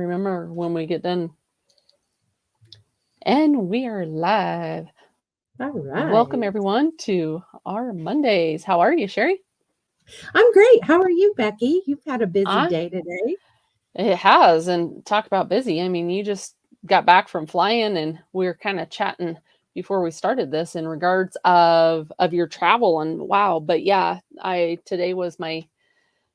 remember when we get done. And we are live. All Welcome, right. everyone, to our Mondays. How are you, Sherry? I'm great. How are you, Becky? You've had a busy I day today. It has, and talk about busy. I mean, you just got back from flying, and we were kind of chatting before we started this in regards of your travel. And wow, but yeah, I today was my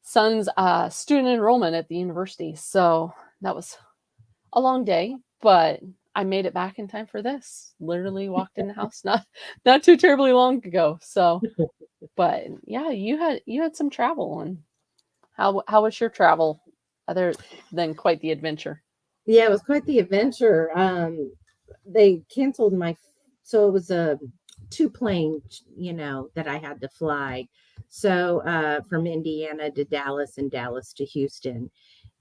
son's student enrollment at the university, so that was a long day, but I made it back in time for this. Literally walked in the house not too terribly long ago. So, but yeah, you had some travel, and how was your travel other than quite the adventure? Yeah, it was quite the adventure. They canceled so it was a two plane, that I had to fly. So from Indiana to Dallas and Dallas to Houston.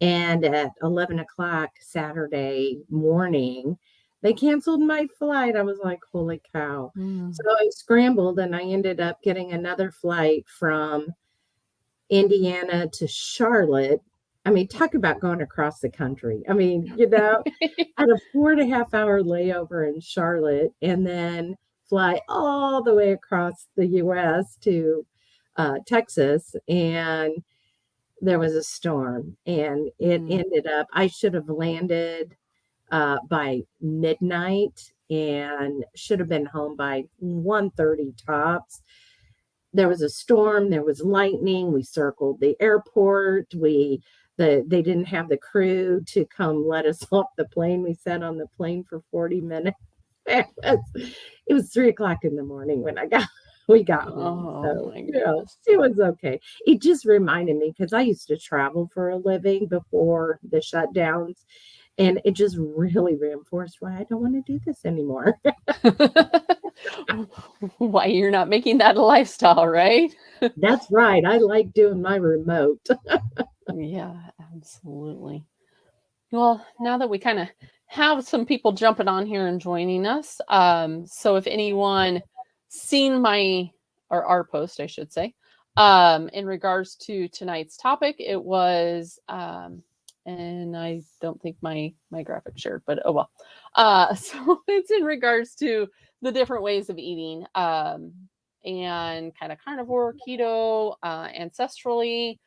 And at 11 o'clock Saturday morning, they canceled my flight. I was like, holy cow. So Mm. I scrambled and I ended up getting another flight from Indiana to Charlotte. I mean, talk about going across the country. I mean, I had a 4.5 hour layover in Charlotte and then fly all the way across the US to Texas. And there was a storm and it Mm. ended up, I should have landed by midnight and should have been home by 1:30 tops. There was a storm, there was lightning, we circled the airport, they didn't have the crew to come let us off the plane. We sat on the plane for 40 minutes. It was 3 o'clock in the morning when we got home. Oh So, my goodness. it was okay. It just reminded me because I used to travel for a living before the shutdowns, and it just really reinforced why I don't want to do this anymore. Why you're not making that a lifestyle, right? That's right. I like doing my remote. Yeah, absolutely. Well, now that we kind of have some people jumping on here and joining us, so if anyone seen my or our post, I should say, in regards to tonight's topic, it was, and I don't think my graphic shared, but oh well. So it's in regards to the different ways of eating, and kind of carnivore, keto, ancestrally,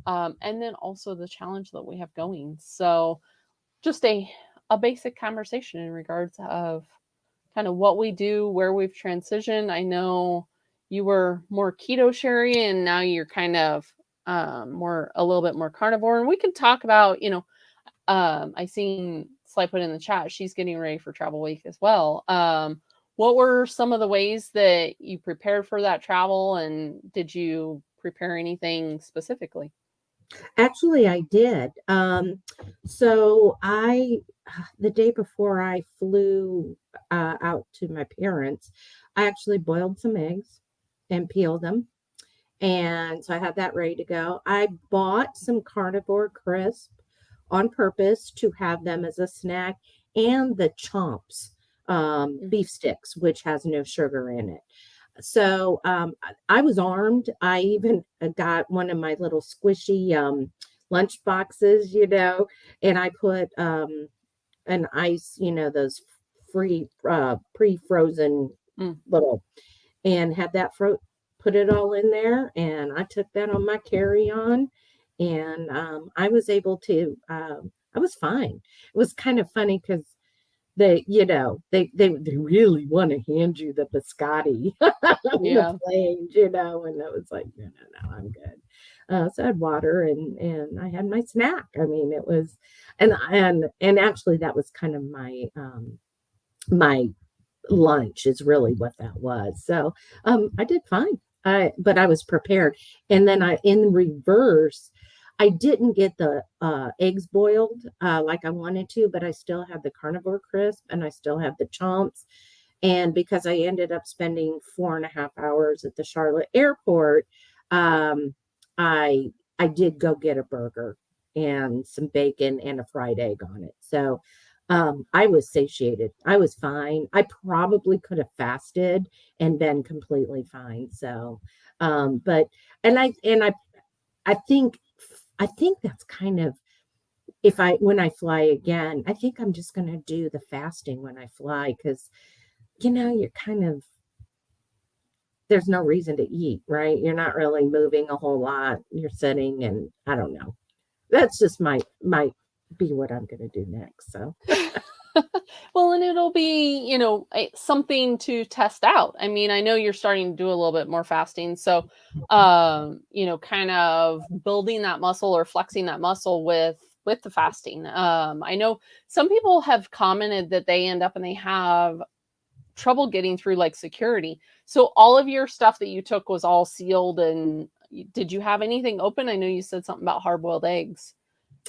and then also the challenge that we have going. So just a basic conversation in regards of kind of what we do, where we've transitioned. I know you were more keto, Sherry, and now you're kind of more a little bit more carnivore. And we can talk about, I seen Sly put in the chat. She's getting ready for travel week as well. What were some of the ways that you prepared for that travel, and did you prepare anything specifically? Actually, I did. The day before I flew out to my parents, I actually boiled some eggs and peeled them. And so I had that ready to go. I bought some carnivore crisp on purpose to have them as a snack and the chomps, beef sticks, which has no sugar in it. So I was armed. I even got one of my little squishy lunch boxes, and I put an ice, those free pre-frozen Mm. little, and had that put it all in there, and I took that on my carry-on, and I was able to. I was fine. It was kind of funny because they really want to hand you the biscotti on the Yeah. plane, and I was like, no, I'm good. So I had water and I had my snack. I mean, it was, and actually that was kind of my lunch is really what that was. So I did fine. But I was prepared. And then in reverse, I didn't get the eggs boiled like I wanted to, but I still had the carnivore crisp and I still have the chomps. And because I ended up spending 4.5 hours at the Charlotte airport, um, I did go get a burger and some bacon and a fried egg on it. So I was satiated. I was fine. I probably could have fasted and been completely fine. So, but and I think that's kind of when I fly again, I think I'm just going to do the fasting when I fly because, you're kind of, there's no reason to eat, right? You're not really moving a whole lot. You're sitting, and I don't know. That's just might be what I'm going to do next. So, Well, and it'll be, something to test out. I mean, I know you're starting to do a little bit more fasting. So, kind of building that muscle or flexing that muscle with the fasting. I know some people have commented that they end up and they have trouble getting through like security. So all of your stuff that you took was all sealed, and did you have anything open? I know you said something about hard-boiled eggs.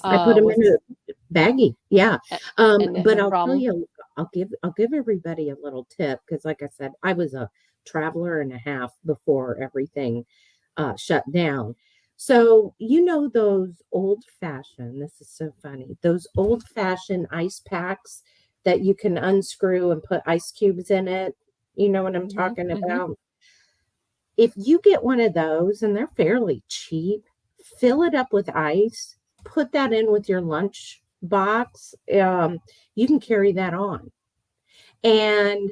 I put them in Was a baggie. Yeah. and But no I'll tell problem. you, I'll give everybody a little tip because, like I said, I was a traveler and a half before everything shut down. So, those old fashioned, this is so funny, those old fashioned ice packs that you can unscrew and put ice cubes in it. You know what I'm Mhm, talking mhm. about? If you get one of those and they're fairly cheap, fill it up with ice, put that in with your lunch box. You can carry that on. And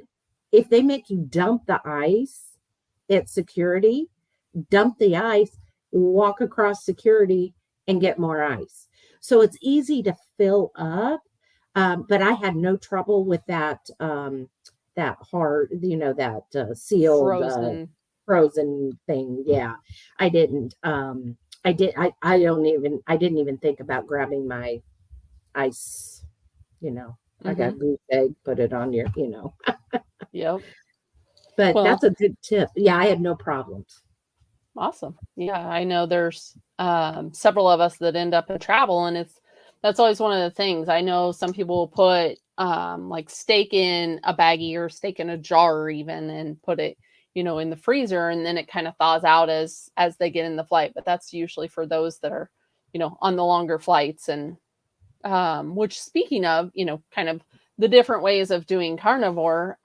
if they make you dump the ice at security, dump the ice, walk across security and get more ice. So it's easy to fill up. But I had no trouble with that hard, that sealed Frozen. frozen thing. Yeah, I didn't. I didn't even think about grabbing my ice. You know, I got Mhm. goose egg, put it on your. Yep. But Well, that's a good tip. Yeah, I had no problems. awesome. Yeah, I know there's several of us that end up in travel, and that's always one of the things. I know some people will put like steak in a baggie or steak in a jar even and put it, in the freezer, and then it kind of thaws out as they get in the flight. But that's usually for those that are, on the longer flights. And which, speaking of, kind of the different ways of doing carnivore,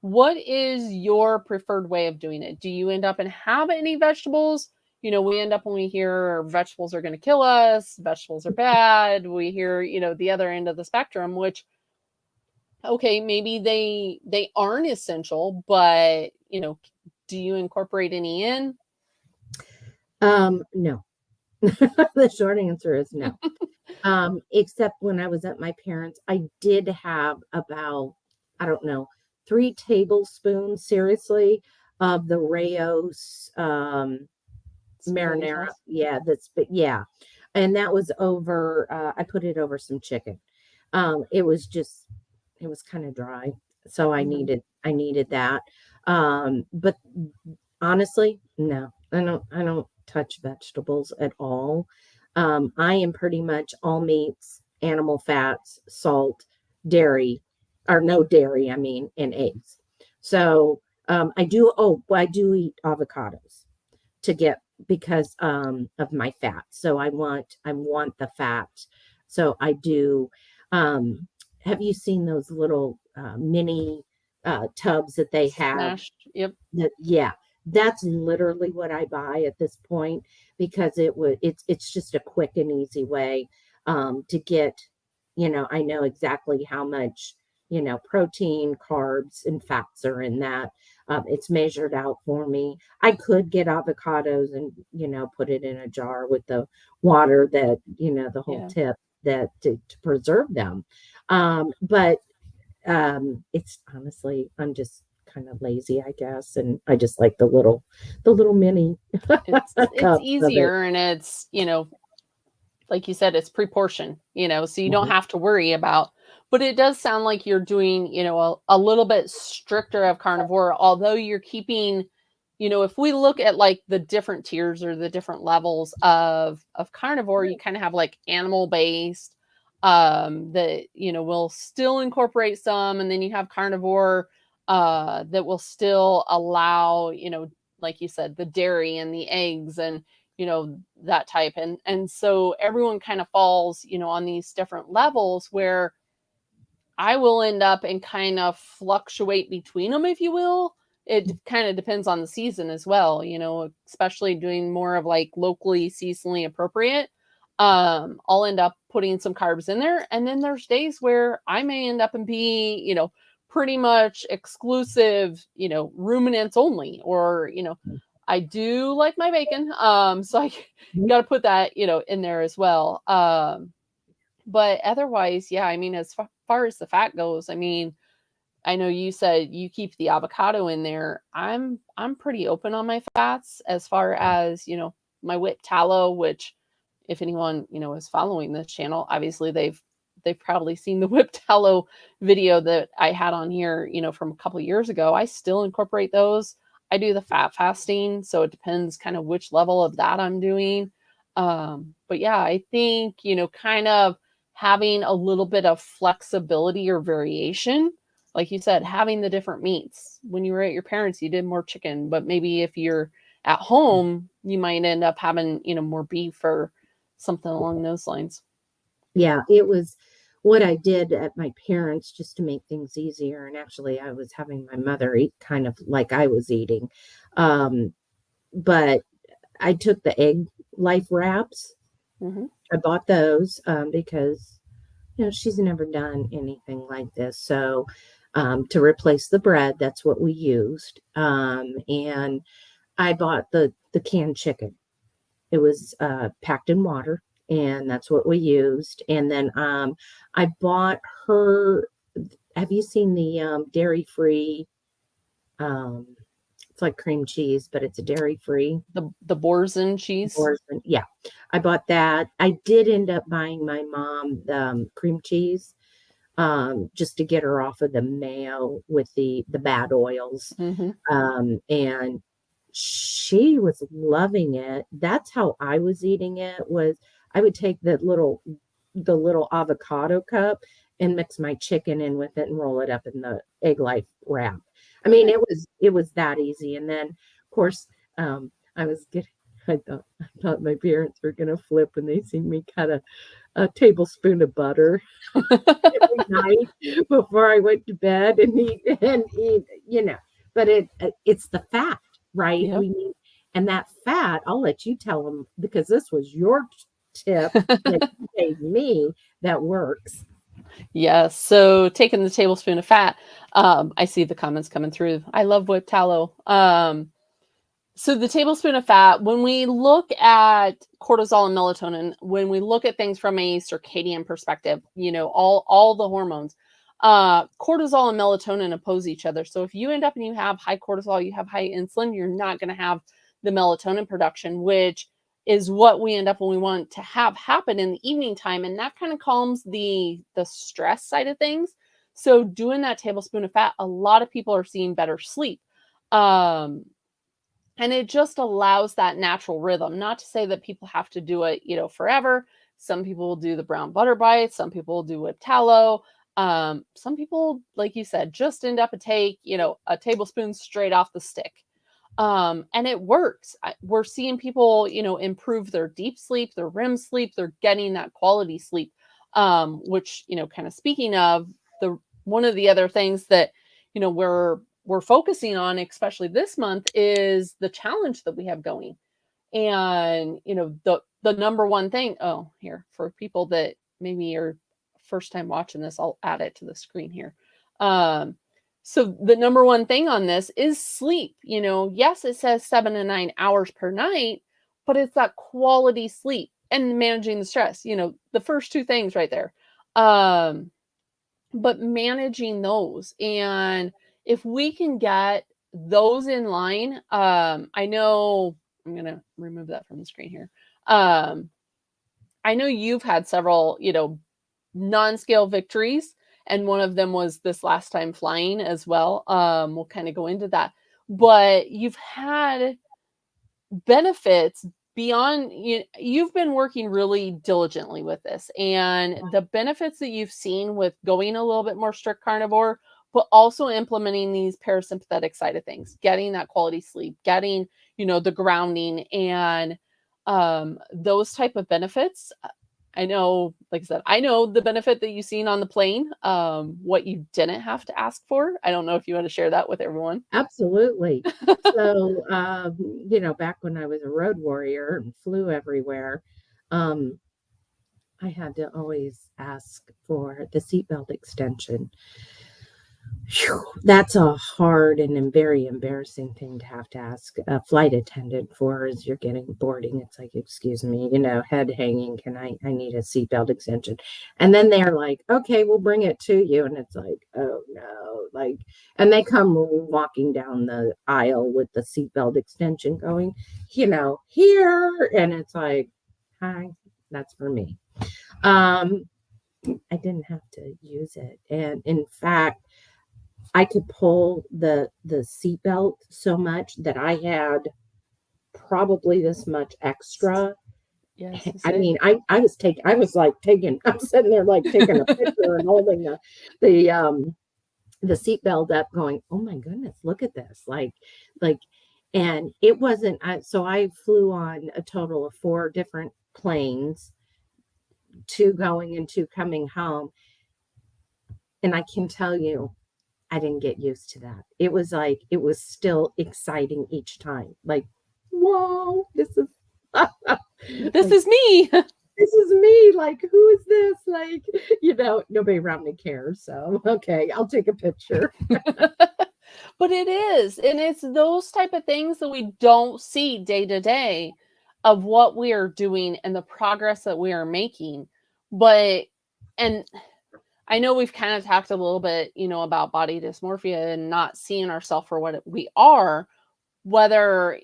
what is your preferred way of doing it? Do you end up and have any vegetables? We end up when we hear vegetables are going to kill us, vegetables are bad. We hear, the other end of the spectrum, which, okay, maybe they aren't essential, but, do you incorporate any in? No. The short answer is no. Except when I was at my parents', I did have about, I don't know, 3 tablespoons, seriously, of the Rayos Spaghetti marinara. sauce? Yeah, yeah. And that was over, I put it over some chicken. It was just, it was kind of dry. So Mhm. I needed that. But honestly, no, I don't touch vegetables at all. I am pretty much all meats, animal fats, salt, dairy, or no dairy, I mean, and eggs. So I do eat avocados to get because of my fat. So I want the fat. So I do. Um, have you seen those little mini tubs that they have? Smashed. Yep. That Yeah, that's literally what I buy at this point because it's just a quick and easy way to get. I know exactly how much protein, carbs, and fats are in that. It's measured out for me. I could get avocados and put it in a jar with the water that the whole Yeah. tip that to preserve them. But it's honestly, I'm just kind of lazy, I guess, and I just like the little mini It's cups of it. easier, and it's, like you said, it's pre-portioned, so you don't Mhm. have to worry about. But it does sound like you're doing, a little bit stricter of carnivore, although you're keeping, if we look at like the different tiers or the different levels of carnivore, you kind of have like animal based, that, will still incorporate some, and then you have carnivore that will still allow, like you said, the dairy and the eggs and that type. And so everyone kind of falls, on these different levels where I will end up and kind of fluctuate between them, if you will. It kind of depends on the season as well, especially doing more of like locally seasonally appropriate. I'll end up putting some carbs in there. And then there's days where I may end up and be, pretty much exclusive, ruminants only, or, I do like my bacon. So I Mhm. got to put that, in there as well. But otherwise, yeah, I mean, as far as the fat goes, I mean, I know you said you keep the avocado in there. I'm pretty open on my fats as far as, my whipped tallow, which if anyone, is following this channel, obviously they've probably seen the whipped tallow video that I had on here, from a couple years ago. I still incorporate those. I do the fat fasting, so it depends kind of which level of that I'm doing. But yeah, I think, kind of having a little bit of flexibility or variation, like you said, having the different meats. When you were at your parents, you did more chicken, but maybe if you're at home, you might end up having, more beef or something along those lines. Yeah, it was what I did at my parents' just to make things easier. And actually, I was having my mother eat kind of like I was eating. Um, but I took the egg life wraps. Hmm. I bought those because, she's never done anything like this. So, to replace the bread, that's what we used. And I bought the canned chicken. It was packed in water, and that's what we used. And then I bought her. Have you seen the dairy-free? Um, it's like cream cheese, but it's a dairy-free. The Boursin cheese. Yeah, I bought that. I did end up buying my mom the cream cheese just to get her off of the mayo with the bad oils. Hmm. And she was loving it. That's how I was eating it, was I would take the little avocado cup and mix my chicken in with it and roll it up in the egg life wrap. I mean, Okay. it was that easy. And then of course, I was getting I thought my parents were gonna flip when they see me cut a tablespoon of butter every night before I went to bed and eat. But it's the fat, right? Yep. We need, and that fat, I'll let you tell them because this was your tip that you gave me that works. Yes. So taking the tablespoon of fat, I see the comments coming through. I love whipped tallow. So the tablespoon of fat, when we look at cortisol and melatonin, when we look at things from a circadian perspective, all the hormones, cortisol and melatonin oppose each other. So if you end up and you have high cortisol, you have high insulin, you're not going to have the melatonin production, which is what we end up when we want to have happen in the evening time, and that kind of calms the stress side of things. So doing that tablespoon of fat, a lot of people are seeing better sleep. Um, and it just allows that natural rhythm. Not to say that people have to do it, forever. Some people will do the brown butter bites, some people will do with tallow. Some people, like you said, just end up and take, a tablespoon straight off the stick. And it works. We're seeing people, improve their deep sleep, their REM sleep, they're getting that quality sleep. Which, kind of speaking of, the one of the other things that, we're focusing on, especially this month, is the challenge that we have going. And, the number one thing, oh, here, for people that maybe are first time watching this, I'll add it to the screen here. Um, so the number one thing on this is sleep. Yes, it says 7 to 9 hours per night, but it's that quality sleep and managing the stress, the first two things right there. Um, but managing those, and if we can get those in line, I know I'm gonna remove that from the screen here. um I know you've had several, non-scale victories, and one of them was this last time flying as well. We'll kind of go into that, but you've had benefits beyond. You've been working really diligently with this, and the benefits that you've seen with going a little bit more strict carnivore, but also implementing these parasympathetic side of things, getting that quality sleep, getting, the grounding, and those type of benefits. I know, like I said, I know the benefit that you've seen on the plane, what you didn't have to ask for. I don't know if you want to share that with everyone. Absolutely. So, back when I was a road warrior and flew everywhere, um, I had to always ask for the seatbelt extension. Phew, that's a hard and very embarrassing thing to have to ask a flight attendant for as you're getting boarding. It's like, excuse me, head hanging. I need a seatbelt extension. And then they're like, okay, we'll bring it to you. And it's like, oh no, and they come walking down the aisle with the seatbelt extension going, here. And it's like, hi, that's for me. I didn't have to use it. And in fact, I could pull the seatbelt so much that I had probably this much extra. Yes. I mean, I was I'm sitting there like taking a picture and holding the seatbelt up going, oh my goodness, look at this. And it wasn't, so I flew on a total of 4 different planes, 2 going and 2 coming home. And I can tell you, I didn't get used to that. It was still exciting each time. Like, whoa, this is This is me. this is me. Like, who is this? Like, nobody around me cares. So, okay, I'll take a picture. But it is. And it's those type of things that we don't see day to day of what we are doing and the progress that we are making. And I know we've kind of talked a little bit, about body dysmorphia and not seeing ourselves for what we are, whether,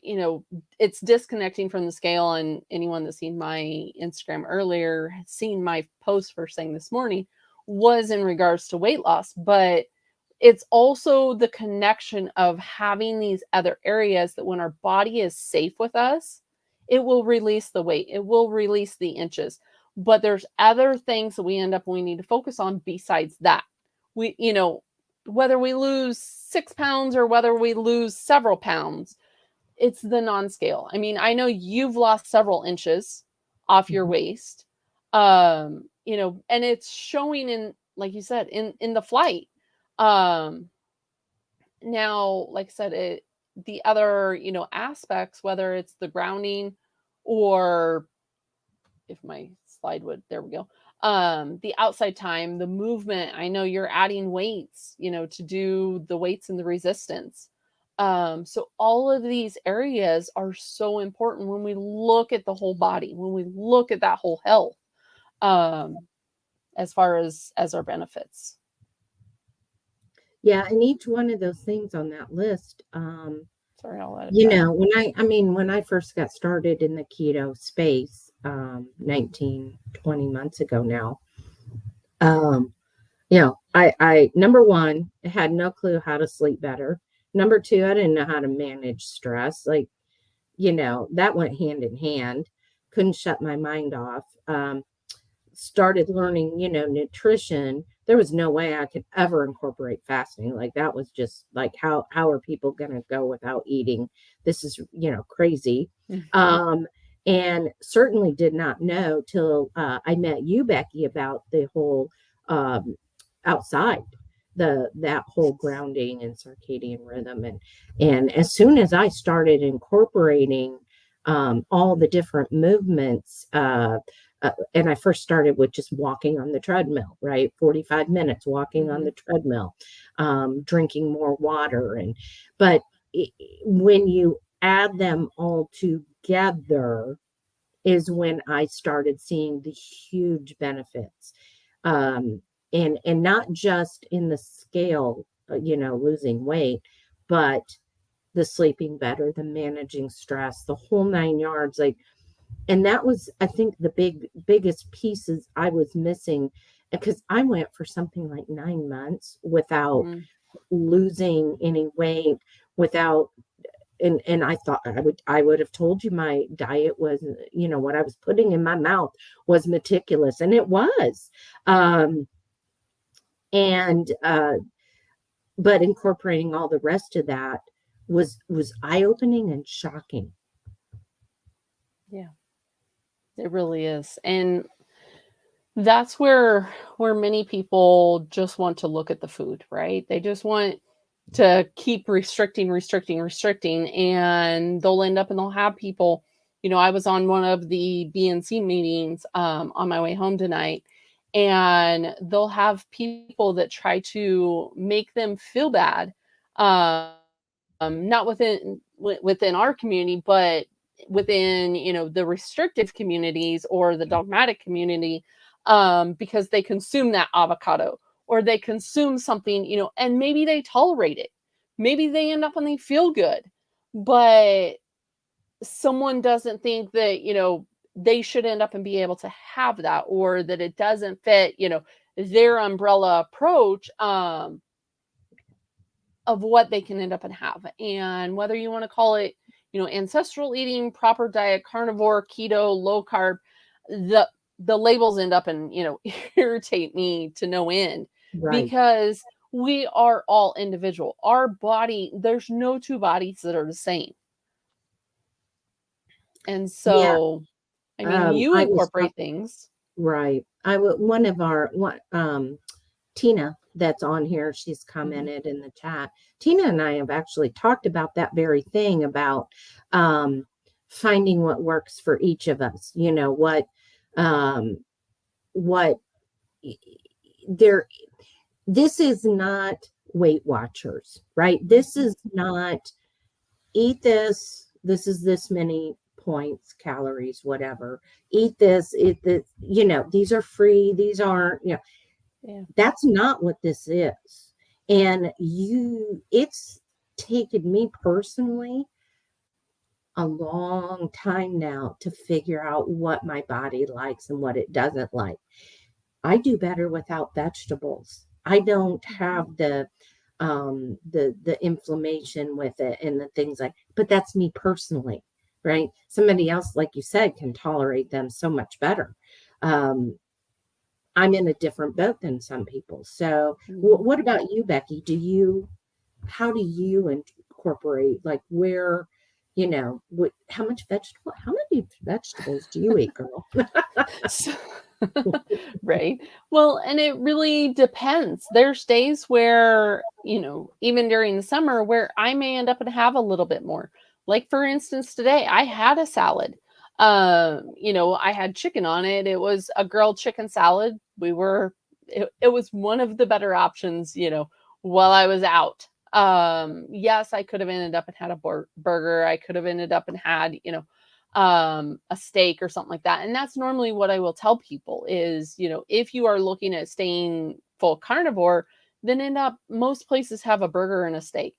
it's disconnecting from the scale. And anyone that's seen my Instagram earlier has seen my post first thing this morning was in regards to weight loss. But it's also the connection of having these other areas that when our body is safe with us, it will release the weight, it will release the inches. But there's other things that we need to focus on besides that. Whether we lose 6 pounds or whether we lose several pounds, it's the non-scale. I mean, I know you've lost several inches off your waist, and it's showing in, like you said, in the flight. Now, like I said, the other, aspects, whether it's the grounding or if my slide would, there we go. The outside time, the movement. I know you're adding weights, to do the weights and the resistance. So all of these areas are so important when we look at the whole body, when we look at that whole health, as far as our benefits. Yeah, and each one of those things on that list, Sorry, I'll let it back. when I first got started in the keto space, 19, 20 months ago now, I number 1, had no clue how to sleep better. Number 2, I didn't know how to manage stress. Like, that went hand in hand. Couldn't shut my mind off. Started learning, nutrition. There was no way I could ever incorporate fasting. Like, that was just like, how are people going to go without eating? This is, crazy. Mm-hmm. And certainly did not know till I met you, Becky, about the whole outside, that whole grounding and circadian rhythm. And as soon as I started incorporating all the different movements, and I first started with just walking on the treadmill, right? 45 minutes walking on the treadmill, drinking more water. But when you add them all together is when I started seeing the huge benefits. And not just in the scale, losing weight, but the sleeping better, the managing stress, the whole 9 yards. And that was, I think, the biggest pieces I was missing, because I went for something like 9 months without losing any weight, without, and I thought I would have told you my diet was, what I was putting in my mouth was meticulous, and it was. But incorporating all the rest of that was eye-opening and shocking. Yeah, it really is. And that's where many people just want to look at the food, right? They just want to keep restricting, and they'll end up and they'll have people, I was on one of the BNC meetings on my way home tonight, and they'll have people that try to make them feel bad, not within our community, but within the restrictive communities or the dogmatic community, because they consume that avocado or they consume something, and maybe they tolerate it, maybe they end up and they feel good, but someone doesn't think that they should end up and be able to have that, or that it doesn't fit their umbrella approach of what they can end up and have. And whether you want to call it ancestral eating, proper diet, carnivore, keto, low carb, the labels end up and irritate me to no end, Right. because we are all individual. Our body, there's no two bodies that are the same. And Yeah. so, I mean, you I was incorporate things. right. One of our Tina that's on here, she's Mhm. commented in the chat. Tina and I have actually talked about that very thing about finding what works for each of us. Um, what there this is not Weight Watchers, right? This is not eat this. This is this many points, calories, whatever. Eat this, eat this, these are free, these aren't, Yeah. that's not what this is. And it's taken me personally a long time now to figure out what my body likes and what it doesn't like. I do better without vegetables. I don't have the inflammation with it and the things but that's me personally, right? Somebody else, like you said, can tolerate them so much better. Um, I'm in a different boat than some people. So Mhm. what about you, Becky? How do you incorporate, like, where, how many vegetables do you eat, girl? So right. Well, and it really depends. There's days where, even during the summer, where I may end up and have a little bit more. Like, for instance, today I had a salad. I had chicken on it. It was a grilled chicken salad. It was one of the better options, while I was out. Yes, I could have ended up and had a burger. I could have ended up and had, a steak or something like that. And that's normally what I will tell people is, if you are looking at staying full carnivore, then most places have a burger and a steak.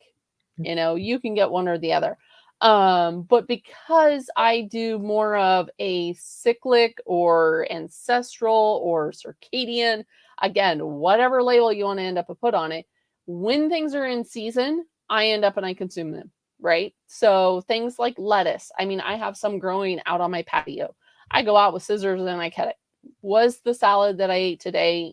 You can get one or the other. But because I do more of a cyclic or ancestral or circadian, again, whatever label you want to end up and put on it, when things are in season, I end up and I consume them. Right. So things like lettuce. I mean, I have some growing out on my patio. I go out with scissors and I cut it. Was the salad that I ate today,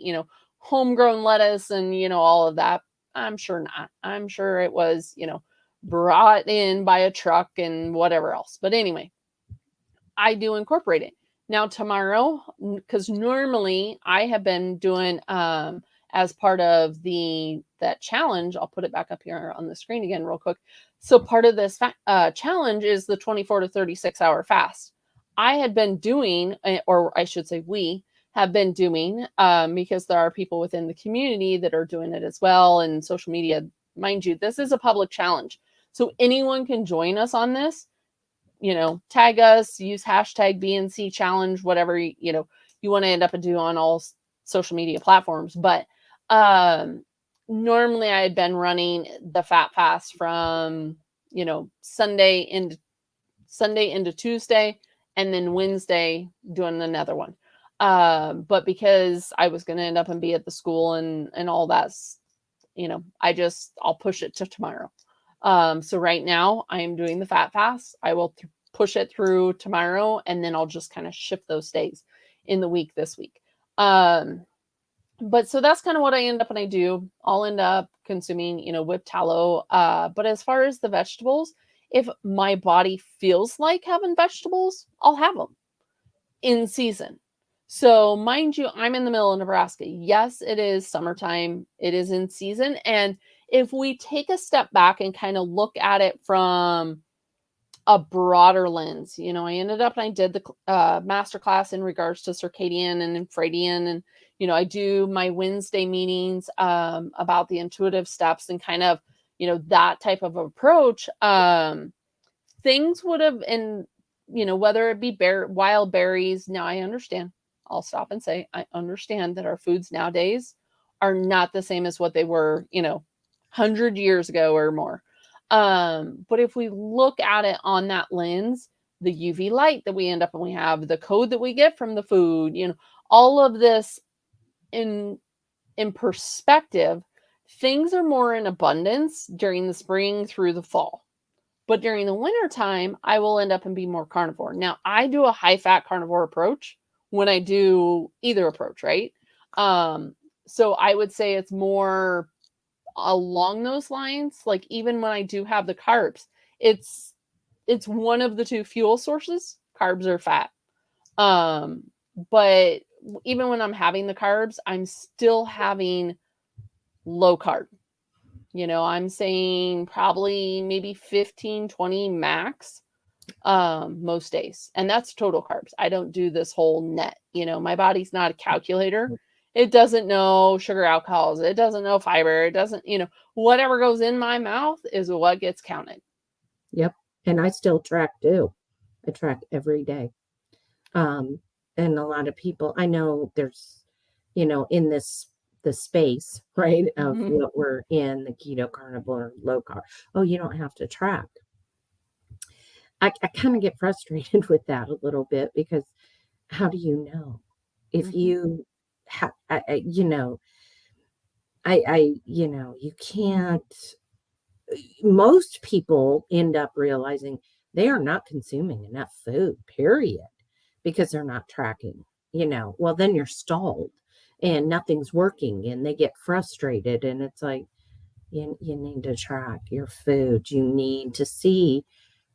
homegrown lettuce and, all of that? I'm sure not. I'm sure it was, brought in by a truck and whatever else. But anyway, I do incorporate it. Now tomorrow, because normally I have been doing as part of that challenge, I'll put it back up here on the screen again real quick. So part of this challenge is the 24 to 36-hour fast. I had been doing, or I should say we have been doing, because there are people within the community that are doing it as well, and social media. Mind you, this is a public challenge. So anyone can join us on this, tag us, use hashtag BNC challenge, whatever, you want to end up and do on all social media platforms. But normally I had been running the fat fast from, Sunday into Tuesday, and then Wednesday doing another one. But because I was going to end up and be at the school and all that, I'll push it to tomorrow. So right now I am doing the fat fast. I will push it through tomorrow, and then I'll just kind of shift those days in the week this week. But so that's kind of what I end up and I do. I'll end up consuming, whipped tallow. But as far as the vegetables, if my body feels like having vegetables, I'll have them in season. So mind you, I'm in the middle of Nebraska. Yes, it is summertime. It is in season. And if we take a step back and kind of look at it from a broader lens. I ended up and I did the master class in regards to circadian and infradian, and I do my Wednesday meetings about the intuitive steps and kind of that type of approach. Things would have, and whether it be wild berries. Now I understand. I'll stop and say I understand that our foods nowadays are not the same as what they were 100 years ago or more. But if we look at it on that lens, the UV light that we end up and we have, the code that we get from the food, all of this in perspective, things are more in abundance during the spring through the fall. But during the winter time, I will end up and be more carnivore. Now, I do a high fat carnivore approach when I do either approach, right? So I would say it's more along those lines. Like even when I do have the carbs, it's one of the two fuel sources, carbs or fat. But even when I'm having the carbs, I'm still having low carb. I'm saying probably maybe 15, 20 max most days. And that's total carbs. I don't do this whole net. My body's not a calculator. It doesn't know sugar alcohols. It doesn't know fiber. It doesn't, whatever goes in my mouth is what gets counted. Yep. And I still track too. I track every day. And a lot of people, I know there's, in the space, right, of what we're in, the keto, carnivore, low carb. Oh, you don't have to track. I kind of get frustrated with that a little bit because how do you know if you you can't. Most people end up realizing they are not consuming enough food, period, because they're not tracking. Well, then you're stalled and nothing's working and they get frustrated, and it's like you need to track your food. You need to see,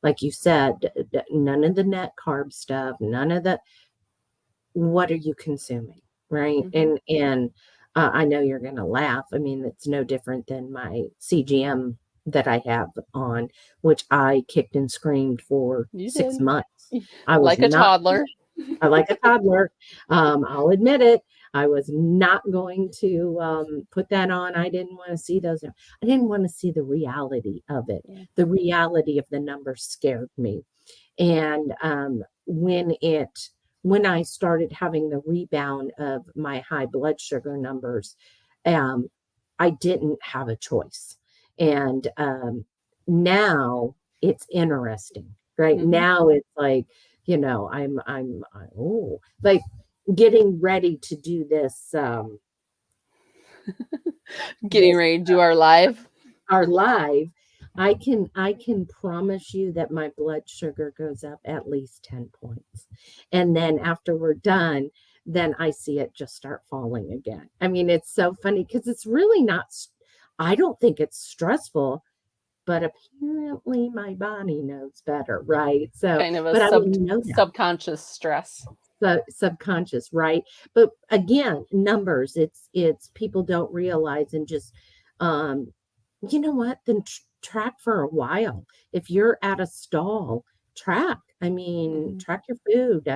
like you said, none of the net carb stuff, none of the, what are you consuming, right? And I know you're going to laugh. I mean, it's no different than my CGM that I have on, which I kicked and screamed for 6 months. I was like a toddler. I like a toddler. I'll admit it. I was not going to put that on. I didn't want to see those. I didn't want to see the reality of it. Yeah. The reality of the numbers scared me. And when I started having the rebound of my high blood sugar numbers, I didn't have a choice. And now it's interesting, right? Now it's like, I'm like getting ready to do this. Getting ready to do our live. I can promise you that my blood sugar goes up at least 10 points. And then after we're done, then I see it just start falling again. I mean, it's so funny because it's really not, I don't think it's stressful, but apparently my body knows better, right? So kind of a subconscious stress. Subconscious, right? But again, numbers, it's people don't realize, and just you know what, then track for a while. If you're at a stall, track. I mean, track your food.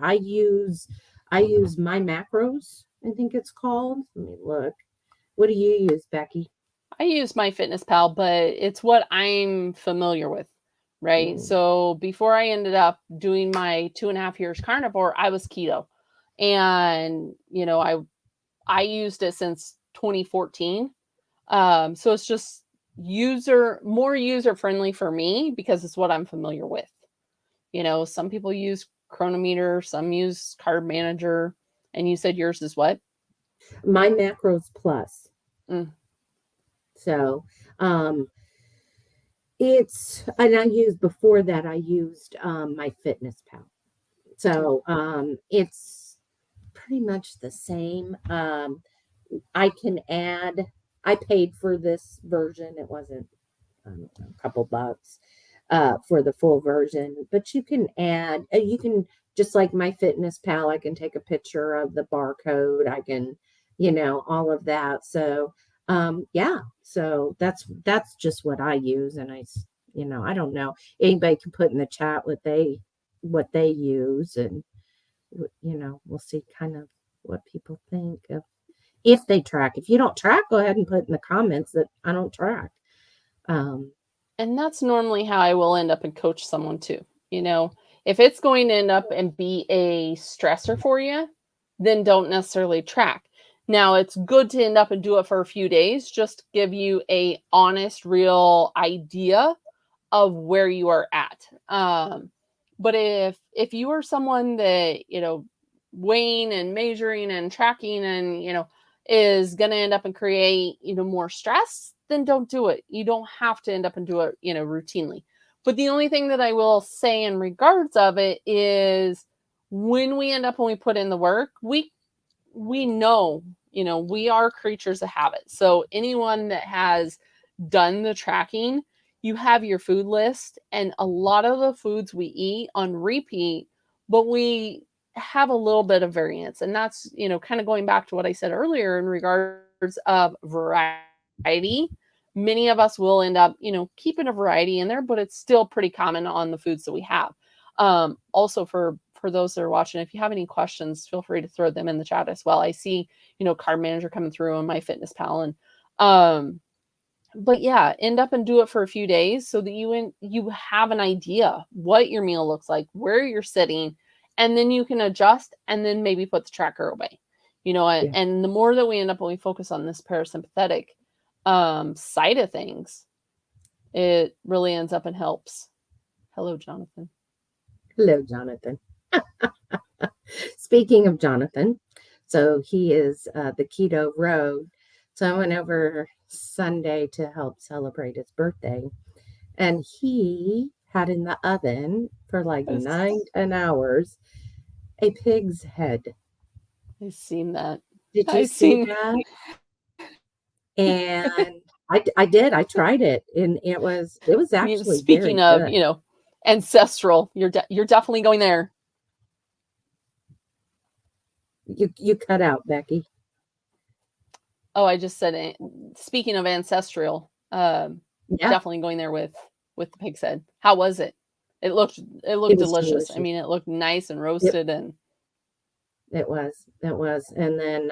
I use My Macros, I think it's called. Let me look. What do you use, Becky? I use MyFitnessPal, but it's what I'm familiar with, right? So before I ended up doing my 2.5 years carnivore, I was keto. And, I used it since 2014. So it's just more user friendly for me because it's what I'm familiar with. Some people use Chronometer, some use Carb Manager, and you said yours is what? My Macros Plus. So, and I used, before that, I used MyFitnessPal. So, it's pretty much the same. I can add, I paid for this version. It wasn't a couple bucks for the full version, but you can add, you can, just like MyFitnessPal, I can take a picture of the barcode. I can, all of that. So, yeah, so that's just what I use. And I don't know. Anybody can put in the chat what they use, and we'll see kind of what people think of if they track. If you don't track, go ahead and put in the comments that I don't track. And that's normally how I will end up and coach someone too. If it's going to end up and be a stressor for you, then don't necessarily track. Now, it's good to end up and do it for a few days, just to give you a honest, real idea of where you are at. But if you are someone that, weighing and measuring and tracking and, is going to end up and create, more stress, then don't do it. You don't have to end up and do it, routinely. But the only thing that I will say in regards of it is when we end up and we put in the work, we know, we are creatures of habit. So anyone that has done the tracking, you have your food list, and a lot of the foods we eat on repeat, but we have a little bit of variance. And that's, kind of going back to what I said earlier in regards of variety. Many of us will end up, keeping a variety in there, but it's still pretty common on the foods that we have. Also for those that are watching, if you have any questions, feel free to throw them in the chat as well. I see, Carb Manager coming through on MyFitnessPal, and but yeah, end up and do it for a few days so that you have an idea what your meal looks like, where you're sitting, and then you can adjust and then maybe put the tracker away. And the more that we end up when we focus on this parasympathetic side of things, it really ends up and helps. Hello, Jonathan. Hello, Jonathan. Speaking of Jonathan, so he is the Keto Road. So I went over Sunday to help celebrate his birthday, and he had in the oven for like 9-10 hours a pig's head. I've seen that. Did you see that? And I did. I tried it, and it was actually speaking very of good. Ancestral. You're definitely going there. You cut out, Becky. Oh, I just said. Speaking of ancestral, definitely going there with the pig's head. How was it? It looked delicious. I mean, it looked nice and roasted, and it was. And then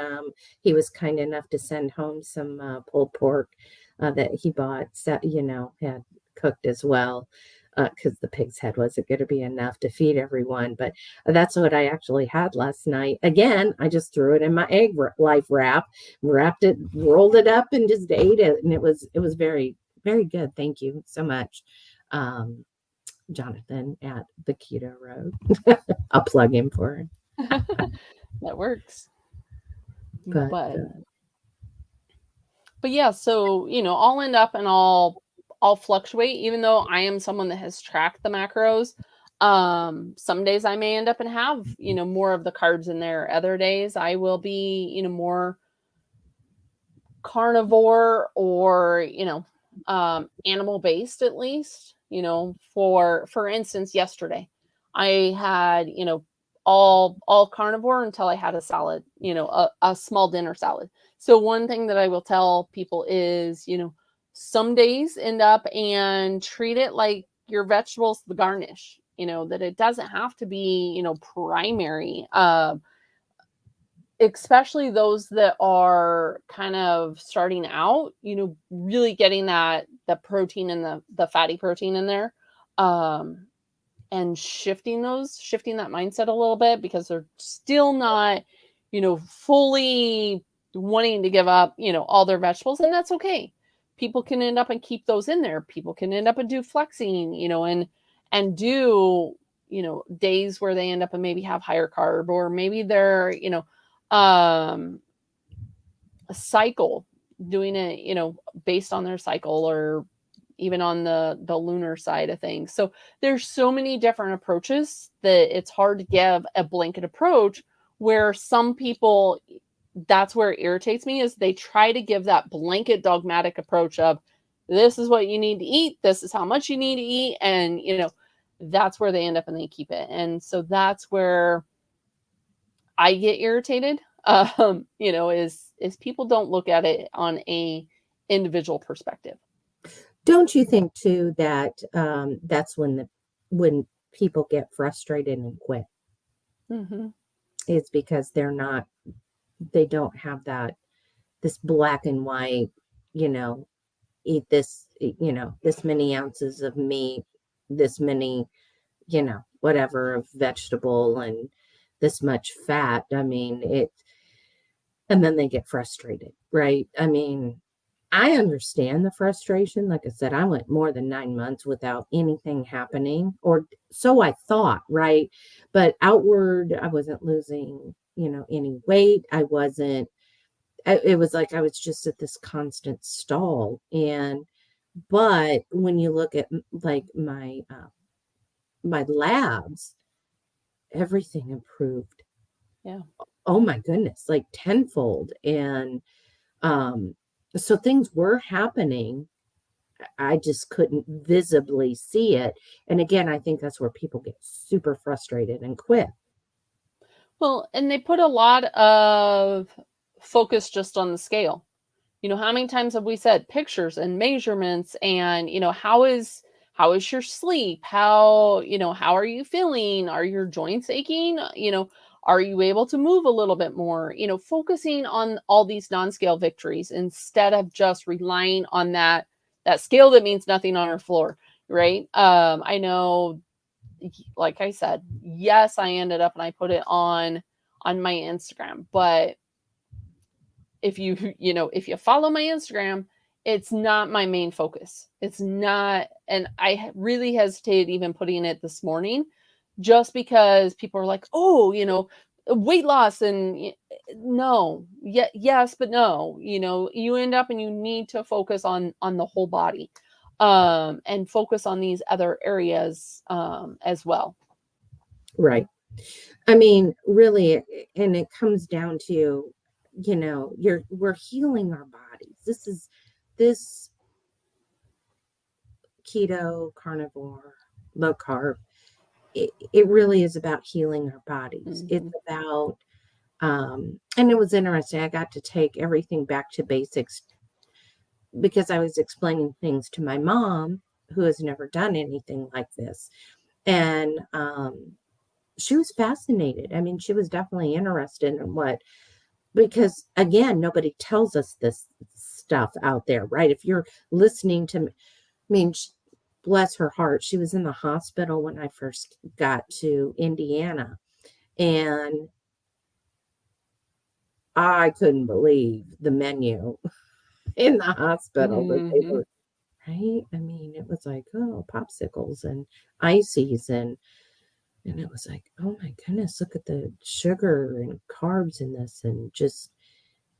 he was kind enough to send home some pulled pork that he bought, had cooked as well, because the pig's head wasn't going to be enough to feed everyone. But that's what I actually had last night. Again, I just threw it in my egg life wrap, wrapped it, rolled it up, and just ate it. And it was very, very good. Thank you so much, Jonathan at the Keto Road. I'll plug him for him. That works. But yeah, so I'll end up and I'll fluctuate, even though I am someone that has tracked the macros. Some days I may end up and have more of the carbs in there. Other days I will be more carnivore or animal based, at least. For instance, yesterday I had all carnivore until I had a salad, a small dinner salad. So one thing that I will tell people is, some days end up and treat it like your vegetables, the garnish, that it doesn't have to be, primary, especially those that are kind of starting out, really getting the protein and the fatty protein in there. And shifting that mindset a little bit, because they're still not, fully wanting to give up, all their vegetables, and that's okay. People can end up and keep those in there. People can end up and do flexing, and do, days where they end up and maybe have higher carb, or maybe they're, a cycle, doing it, based on their cycle, or even on the lunar side of things. So there's so many different approaches that it's hard to give a blanket approach, where some people, that's where it irritates me, is they try to give that blanket dogmatic approach of, this is what you need to eat, this is how much you need to eat, and that's where they end up and they keep it. And so that's where I get irritated, is people don't look at it on a individual perspective. Don't you think too that that's when people get frustrated and quit? Hmm. Is because they don't have that this black and white, you know, eat this, this many ounces of meat, this many, whatever of vegetable and this much fat. I mean, and then they get frustrated, right? I mean, I understand the frustration. Like I said, I went more than 9 months without anything happening, or so I thought, right? But outward, I wasn't losing, any weight. It was like I was just at this constant stall. But when you look at like my labs, everything improved. Yeah. Oh my goodness, like tenfold. And um, so things were happening. I just couldn't visibly see it. And again, I think that's where people get super frustrated and quit. Well, and they put a lot of focus just on the scale. How many times have we said pictures and measurements and, how is your sleep? How are you feeling? Are your joints aching? Are you able to move a little bit more? Focusing on all these non-scale victories instead of just relying on that scale that means nothing on our floor, right? I know, like I said, yes, I ended up and I put it on my Instagram, but if you follow my Instagram, it's not my main focus. It's not, and I really hesitated even putting it this morning, just because people are like, oh, weight loss and no, yes, but no. You end up and you need to focus on the whole body, and focus on these other areas, as well. Right. I mean, really, and it comes down to, we're healing our bodies. This keto, carnivore, low carb, it really is about healing our bodies. It's Hmm. about, and it was interesting. I got to take everything back to basics because I was explaining things to my mom who has never done anything like this. And she was fascinated. I mean, she was definitely interested in because again, nobody tells us this stuff out there, right? If you're listening to me, I mean, bless her heart, she was in the hospital when I first got to Indiana, and I couldn't believe the menu in the hospital that they Hmm. were, right? I mean, it was like, oh, popsicles and ices and it was like, oh my goodness, look at the sugar and carbs in this and just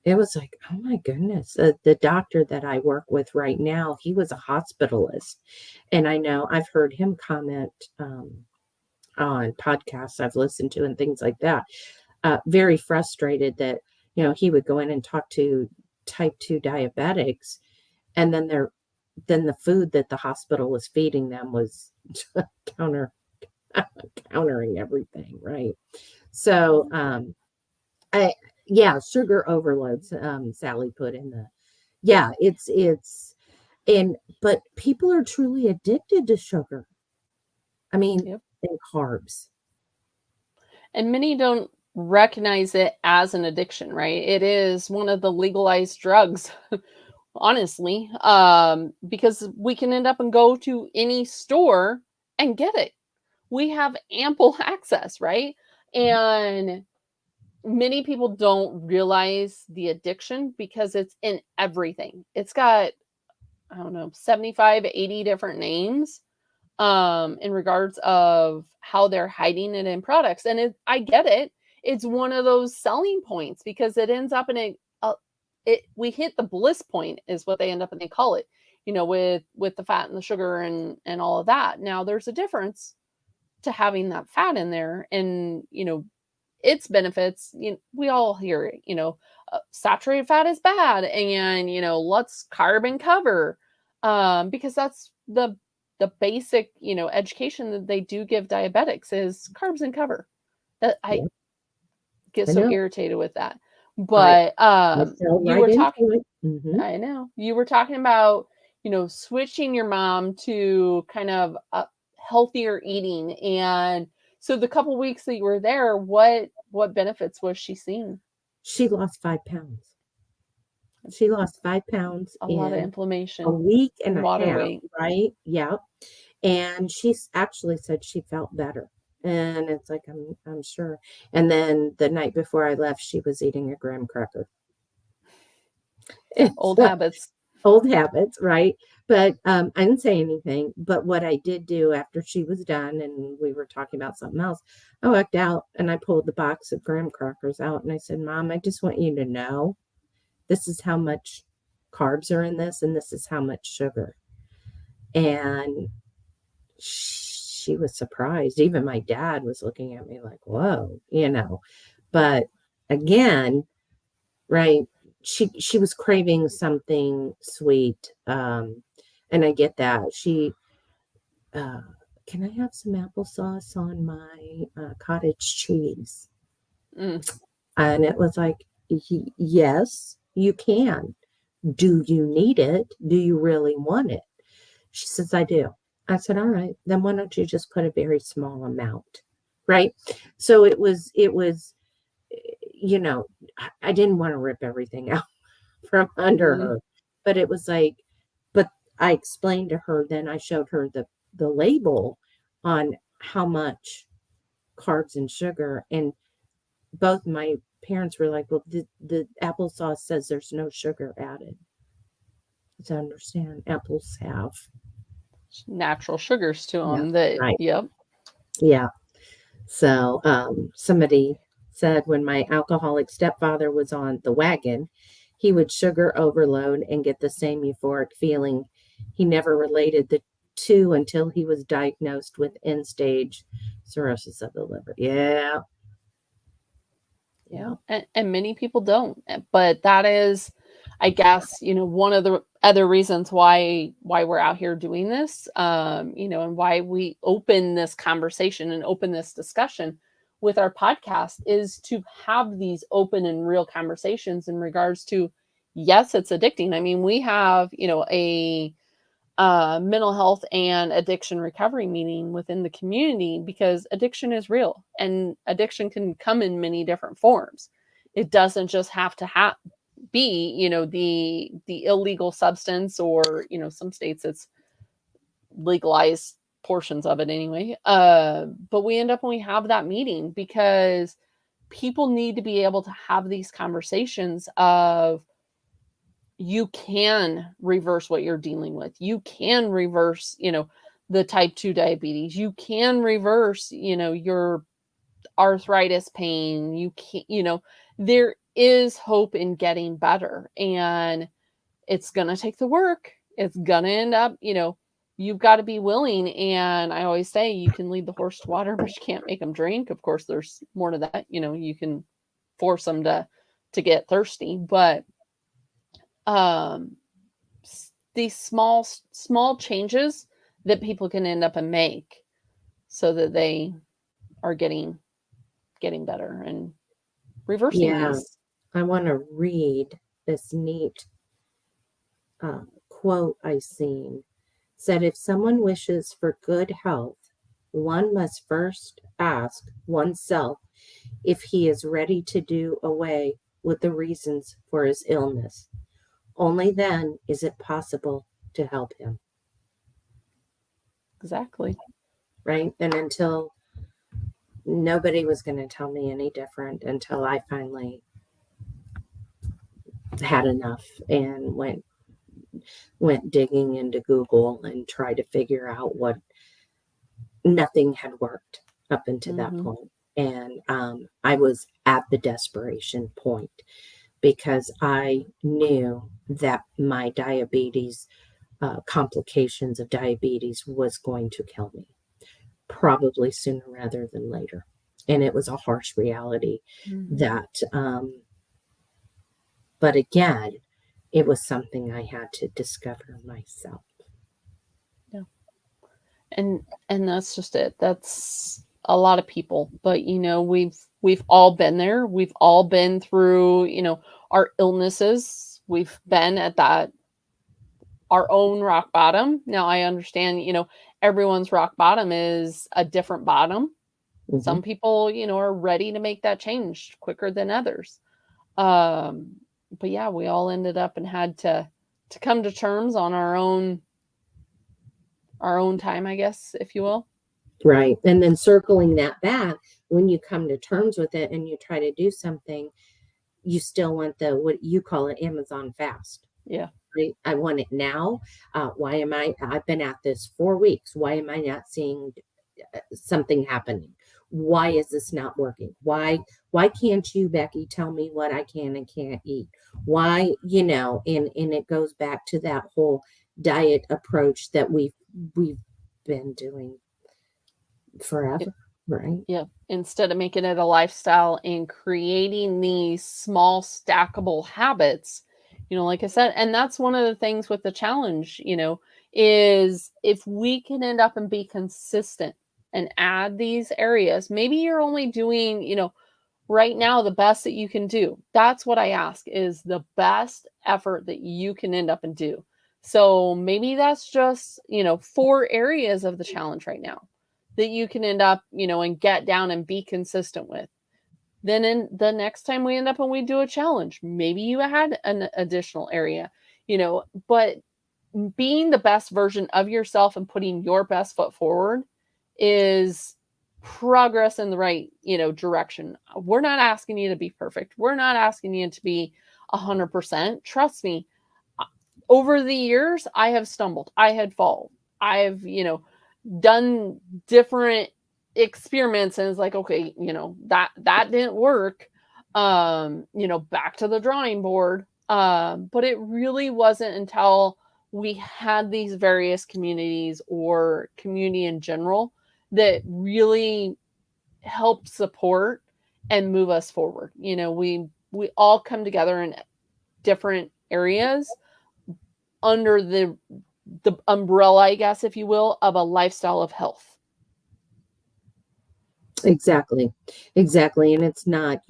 it was like, oh my goodness. The doctor that I work with right now, he was a hospitalist. And I know I've heard him comment on podcasts I've listened to and things like that. Very frustrated that, he would go in and talk to type 2 diabetics and then the food that the hospital was feeding them was counter countering everything, right? So I yeah, sugar overloads, Sally put in the yeah, it's and but people are truly addicted to sugar. I mean, Yep. and carbs. And many don't recognize it as an addiction, right? It is one of the legalized drugs, honestly, because we can end up and go to any store and get it. We have ample access, right? And many people don't realize the addiction because it's in everything. It's got, I don't know, 75, 80 different names, in regards of how they're hiding it in products. And I get it. It's one of those selling points because it ends up in we hit the bliss point is what they end up and they call it, with the fat and the sugar and all of that. Now there's a difference to having that fat in there and, its benefits. We all hear it, saturated fat is bad and, let's carb and cover, because that's the basic, education that they do give diabetics is carbs and cover. That I Yeah, get I so know. irritated with that. I But I fell you right were into talking it. Mhm. I know. You were talking about, switching your mom to kind of healthier eating. And so the couple weeks that you were there, what benefits was she seeing? She lost 5 pounds. She lost 5 pounds A lot of in a inflammation week and and a water half, weight. right? Yeah. And she's actually said she felt better. And it's like, I'm sure. And then the night before I left, she was eating a graham cracker. It's Old like habits. old habits, right? But I didn't say anything. But what I did do after she was done and we were talking about something else, I walked out and I pulled the box of graham crackers out and I said, Mom, I just want you to know this is how much carbs are in this and this is how much sugar. And she was surprised. Even my dad was looking at me like, whoa, But again, right, she was craving something sweet. And I get that. She uh can I have some applesauce on my cottage cheese? Mm. And it was like, yes, you can. Do you need it? Do you really want it? She says, I do. I said, all right, then why don't you just put a very small amount? Right. So it was, you know, I didn't want to rip everything out from under Mm. her, but it was like, but I explained to her, then I showed her the label on how much carbs and sugar. And both my parents were like, well, the applesauce says there's no sugar added. To understand, apples have. Natural sugars to Yeah, them that, right. yep. Yeah. So somebody said when my alcoholic stepfather was on the wagon, he would sugar overload and get the same euphoric feeling. He never related the two until he was diagnosed with end stage cirrhosis of the liver. Yeah. Yeah. Yeah. And many people don't. But that is, I guess, one of the other reasons why we're out here doing this, and why we open this conversation and open this discussion with our podcast is to have these open and real conversations in regards to, yes, it's addicting. I mean, we have, a mental health and addiction recovery meeting within the community because addiction is real and addiction can come in many different forms. It doesn't just have to be, the illegal substance or, some states it's legalized portions of it anyway. But we end up when we have that meeting because people need to be able to have these conversations of you can reverse what you're dealing with. You can reverse, the type 2 diabetes. You can reverse, your arthritis pain. You can, there is hope in getting better and it's going to take the work. It's going to end up, you've got to be willing. And I always say you can lead the horse to water, but you can't make them drink. Of course, there's more to that. You can force them to get thirsty, but um these small changes that people can end up and make so that they are getting better and reversing Yeah. these. I want to read this neat quote I seen. Said if someone wishes for good health, one must first ask oneself if he is ready to do away with the reasons for his illness. Only then is it possible to help him, Exactly. right? And until nobody was going to tell me any different until I finally had enough and went digging into Google and tried to figure out what nothing had worked up until that Mm-hmm. point. And I was at the desperation point because I knew that my diabetes, complications of diabetes, was going to kill me, probably sooner rather than later. And it was a harsh reality Mm-hmm. that, but again, it was something I had to discover myself. Yeah. And that's just it. That's a lot of people, but we've all been there. We've all been through, our illnesses. We've been at that our own rock bottom. Now I understand, everyone's rock bottom is a different bottom. Some people, are ready to make that change quicker than others. But yeah, we all ended up and had to come to terms on our own time, I guess, if you will. Right. And then circling that back, when you come to terms with it and you try to do something, you still want what you call it, Amazon fast. Yeah. Right? I want it now. I've been at this 4 weeks. Why am I not seeing something happening? Why is this not working? Why can't you, Becky, tell me what I can and can't eat? Why, and it goes back to that whole diet approach that we've been doing forever, right? Yeah. Instead of making it a lifestyle and creating these small stackable habits, like I said, and that's one of the things with the challenge, is if we can end up and be consistent and add these areas, maybe you're only doing, right now the best that you can do. That's what I ask, is the best effort that you can end up and do. So maybe that's just, 4 areas of the challenge right now that you can end up, and get down and be consistent with. Then in the next time we end up and we do a challenge, maybe you had an additional area, but being the best version of yourself and putting your best foot forward is progress in the right, direction. We're not asking you to be perfect. We're not asking you to be 100%. Trust me, over the years, I have stumbled. I had fallen. I've, done different experiments, and it's like, okay, that didn't work. Back to the drawing board. But it really wasn't until we had these various communities or community in general that really helped support and move us forward. We all come together in different areas under the umbrella, I guess, if you will, of a lifestyle of health. Exactly. And it's not,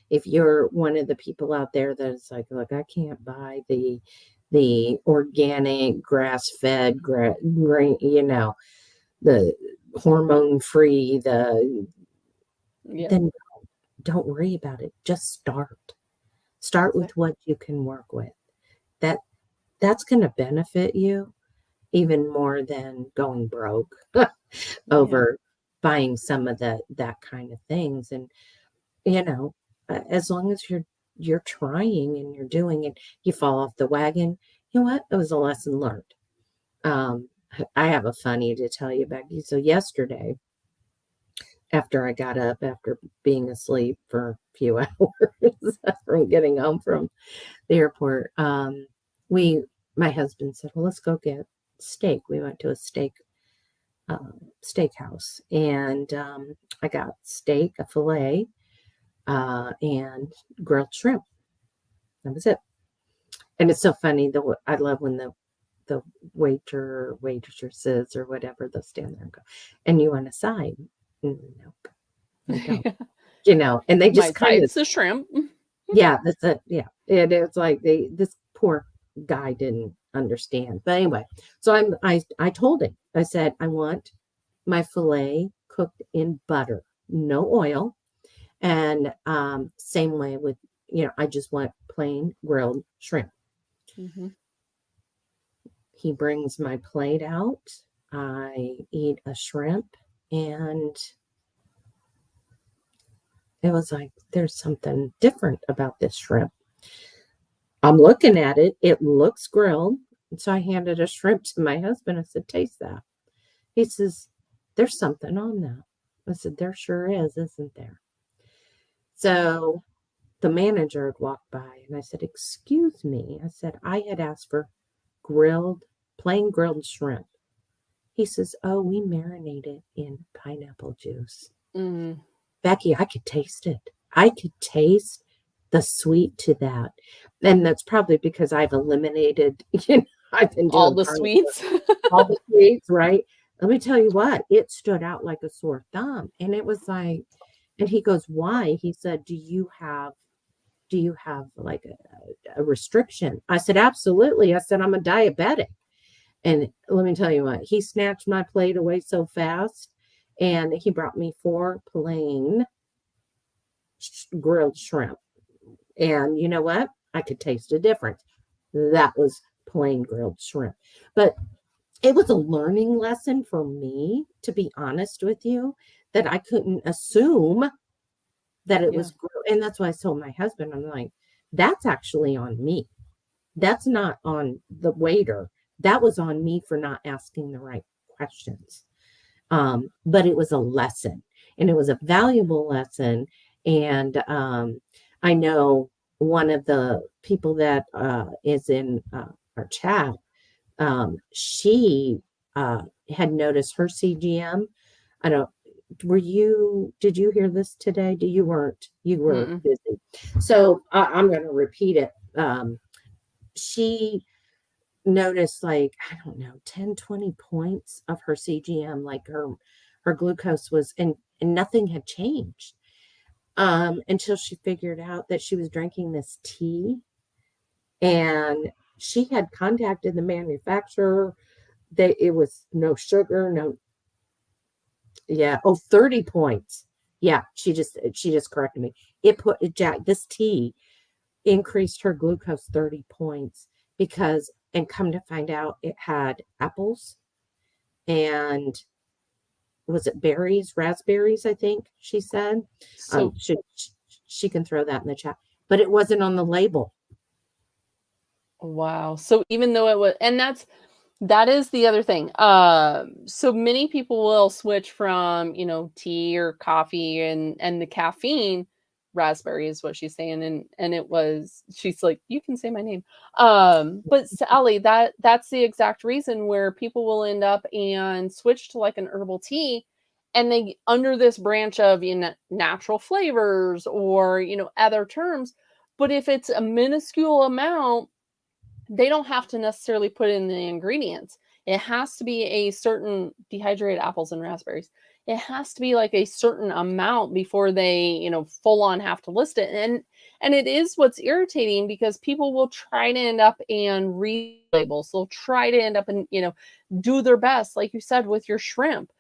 if you're one of the people out there that's like, look, I can't buy the organic grass-fed grain, the hormone-free, then don't worry about it. Just start with what you can work with. That's going to benefit you even more than going broke over buying some of that kind of things. And as long as you're trying and you're doing it, you fall off the wagon, you know what, it was a lesson learned. I have a funny to tell you, Becky. So yesterday, after I got up after being asleep for a few hours from getting home from the airport, my husband said, well, let's go get steak. We went to a steakhouse, and I got steak, a filet, and grilled shrimp. That was it. And it's so funny. I love when the waiter or waitresses or whatever, they'll stand there and go, and you want a side? Nope, I don't. And they just kind of the shrimp. Yeah, that's it. Yeah, it's like this poor guy didn't understand. But anyway, so I told him, I said, I want my filet cooked in butter, no oil. And same way with, I just want plain grilled shrimp. Mm-hmm. He brings my plate out. I eat a shrimp, and it was like, there's something different about this shrimp. I'm looking at it. It looks grilled. And so I handed a shrimp to my husband. I said, taste that. He says, there's something on that. I said, there sure is, isn't there? So the manager had walked by, and I said, excuse me. I said, I had asked for plain grilled shrimp. He says, oh, we marinate it in pineapple juice. Mm. Becky, I could taste it. I could taste the sweet to that. And that's probably because I've eliminated, I've been doing all the sweets. All the sweets, right? Let me tell you what, it stood out like a sore thumb. And it was like, and he goes, why? He said, do you have do you have like a restriction? I said, absolutely. I said, I'm a diabetic. And let me tell you what, he snatched my plate away so fast, and he brought me 4 plain grilled shrimp. And you know what? I could taste a difference. That was plain grilled shrimp. But it was a learning lesson for me, to be honest with you, that I couldn't assume that it Yeah. was grilled. And that's why I told my husband, I'm like, that's actually on me. That's not on the waiter. That was on me for not asking the right questions. But it was a lesson, and it was a valuable lesson. And I know one of the people that is in our chat, she had noticed her CGM. I don't, did you hear this today? You weren't, you were Mm-mm. busy. So I'm going to repeat it. She noticed, like, I don't know, 10, 20 points of her CGM, like her glucose was, and nothing had changed. Until she figured out that she was drinking this tea, and she had contacted the manufacturer. It was no sugar, no, yeah, oh, 30 points. Yeah, she just corrected me. This tea increased her glucose 30 points because, and come to find out, it had apples and, was it berries, raspberries, I think she said. So She can throw that in the chat, but it wasn't on the label. wow. So even though it was, and that is the other thing. So many people will switch from, tea or coffee and the caffeine. Raspberry is what she's saying, and she's like, you can say my name. But Sally, that's the exact reason where people will end up and switch to like an herbal tea, and they under this branch of natural flavors or other terms. But if it's a minuscule amount, they don't have to necessarily put in the ingredients. It has to be a certain dehydrated apples and raspberries. It has to be like a certain amount before they, full on have to list it. And it is what's irritating because people will try to end up and read labels. They'll try to end up and, do their best, like you said, with your shrimp.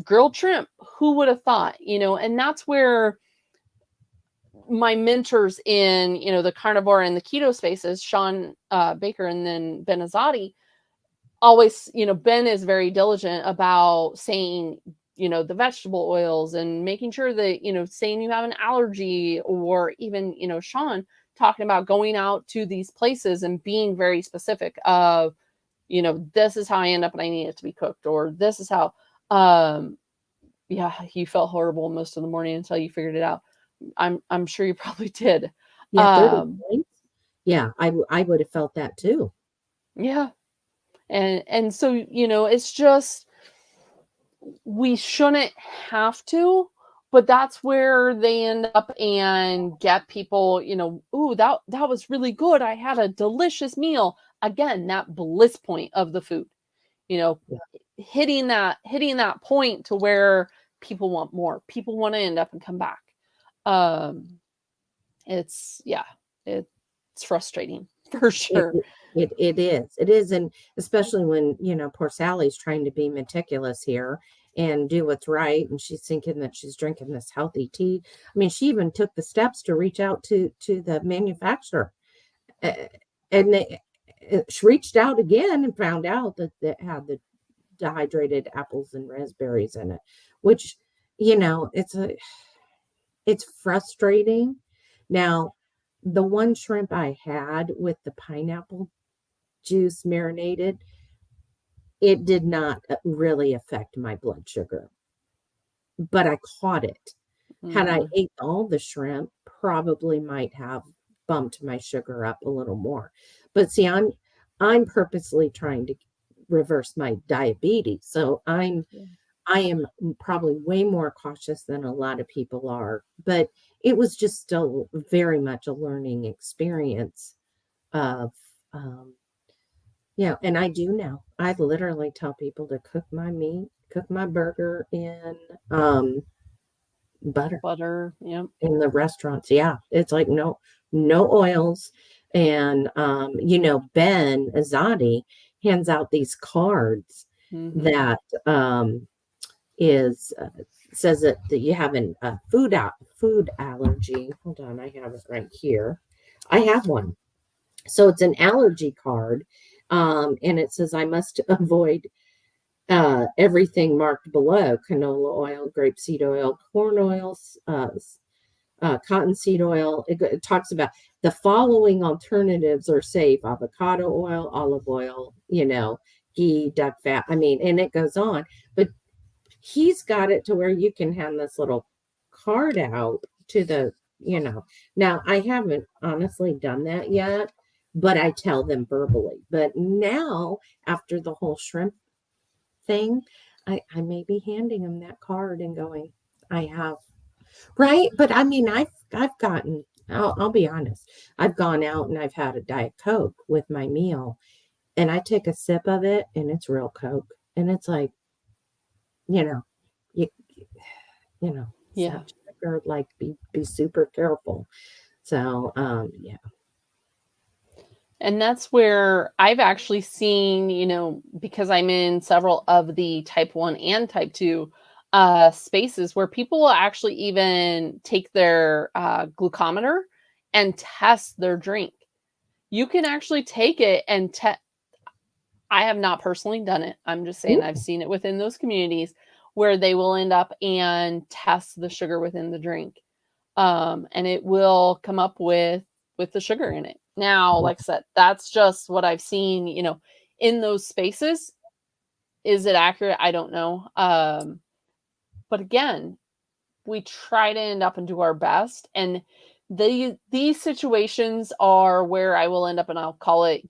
Grilled shrimp, who would have thought, and that's where my mentors in the carnivore and the keto spaces, Sean Baker and then Ben Azadi, always, Ben is very diligent about saying, the vegetable oils and making sure that, saying you have an allergy, or even, Sean talking about going out to these places and being very specific of, this is how I end up and I need it to be cooked, or this is how, yeah, you felt horrible most of the morning until you figured it out. I'm sure you probably did. Yeah, 30 points. Yeah, I would have felt that too. Yeah. And so, it's just, we shouldn't have to, but that's where they end up and get people, ooh, that was really good. I had a delicious meal. Again, that bliss point of the food, Yeah. hitting that point to where people want more. People want to end up and come back. It's frustrating for It, sure. it is, and especially when poor Sally's trying to be meticulous here and do what's right, and she's thinking that she's drinking this healthy tea. I mean, she even took the steps to reach out to the manufacturer, uh, and she reached out again and found out that it had the dehydrated apples and raspberries in it, which it's frustrating. Now, the one shrimp I had with the pineapple juice marinated, it did not really affect my blood sugar, but I caught it. Had I Mhm. ate all the shrimp, probably might have bumped my sugar up a little more. But see, I'm purposely trying to reverse my diabetes. So Yeah. I am probably way more cautious than a lot of people are, but it was just still very much a learning experience of, um, and I do now. I literally tell people to cook my meat, cook my burger in butter Butter. Yep. in the restaurants. Yeah, it's like no oils. And Ben Azadi hands out these cards Hmm. that is says that you have a food allergy. Hold on, I have it right here. I have one. So it's an allergy card. And it says I must avoid everything marked below: canola oil, grapeseed oil, corn oils, cottonseed oil. It talks about the following alternatives are safe: avocado oil, olive oil, ghee, duck fat. I mean, and it goes on. But he's got it to where you can hand this little card out to now I haven't honestly done that yet, but I tell them verbally. But now, after the whole shrimp thing, I may be handing him that card and going, I have. Right? But I mean, I've gotten, I'll be honest. I've gone out and I've had a Diet Coke with my meal, and I take a sip of it and it's real Coke. And it's like, you know, you it's Yeah. that sugar, like be super careful. So, yeah. And that's where I've actually seen, because I'm in several of the type 1 and type 2 spaces where people will actually even take their glucometer and test their drink. You can actually take it and I have not personally done it. I'm just saying I've Ooh, seen it within those communities where they will end up and test the sugar within the drink. And it will come up with the sugar in it. Now, wow. like I said, that's just what I've seen, in those spaces. Is it accurate? I don't know. But again, we try to end up and do our best. And these situations are where I will end up and I'll call it,